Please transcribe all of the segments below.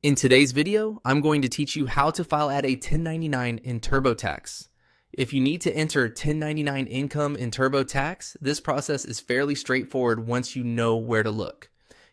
In today's video, I'm going to teach you how to file at a 1099 in TurboTax. If you need to enter 1099 income in TurboTax, this process is fairly straightforward once you know where to look.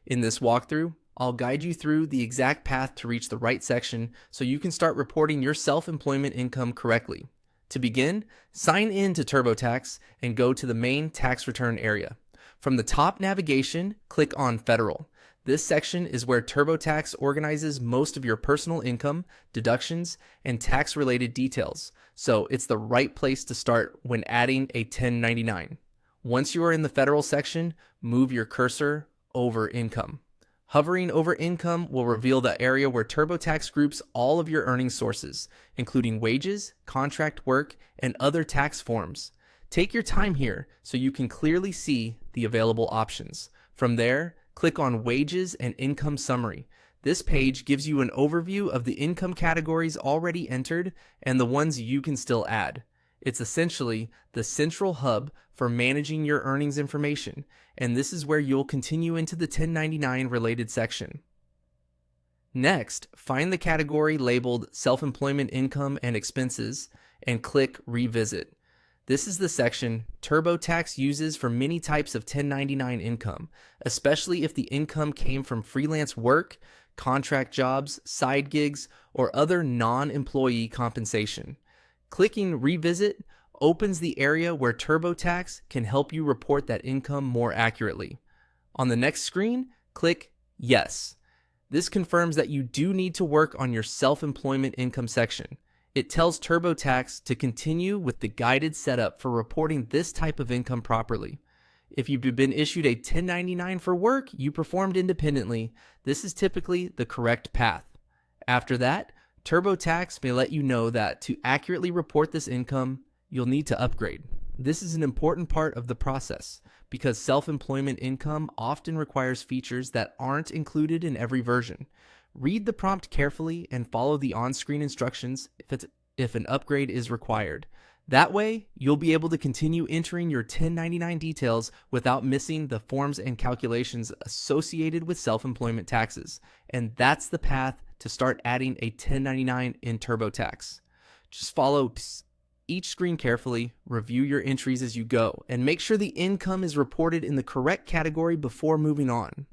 In this walkthrough, I'll guide you through the exact path to reach the right section so you can start reporting your self-employment income correctly. To begin, sign in to TurboTax and go to the main tax return area. From the top navigation, click on Federal. This section is where TurboTax organizes most of your personal income, deductions, and tax-related details, so it's the right place to start when adding a 1099. Once you are in the federal section, move your cursor over income. Hovering over income will reveal the area where TurboTax groups all of your earning sources, including wages, contract work, and other tax forms. Take your time here so you can clearly see the available options. From there, click on Wages and Income Summary. This page gives you an overview of the income categories already entered and the ones you can still add. It's essentially the central hub for managing your earnings information, and this is where you'll continue into the 1099 related section. Next, find the category labeled Self-Employment Income and Expenses and click Revisit. This is the section TurboTax uses for many types of 1099 income, especially if the income came from freelance work, contract jobs, side gigs, or other non-employee compensation. Clicking Revisit opens the area where TurboTax can help you report that income more accurately. On the next screen, click Yes. This confirms that you do need to work on your self-employment income section. It tells TurboTax to continue with the guided setup for reporting this type of income properly. If you've been issued a 1099 for work you performed independently, this is typically the correct path. After that, TurboTax may let you know that to accurately report this income, you'll need to upgrade. This is an important part of the process because self-employment income often requires features that aren't included in every version. Read the prompt carefully and follow the on-screen instructions if an upgrade is required. That way, you'll be able to continue entering your 1099 details without missing the forms and calculations associated with self-employment taxes. And that's the path to start adding a 1099 in TurboTax. Just follow each screen carefully, review your entries as you go, and make sure the income is reported in the correct category before moving on.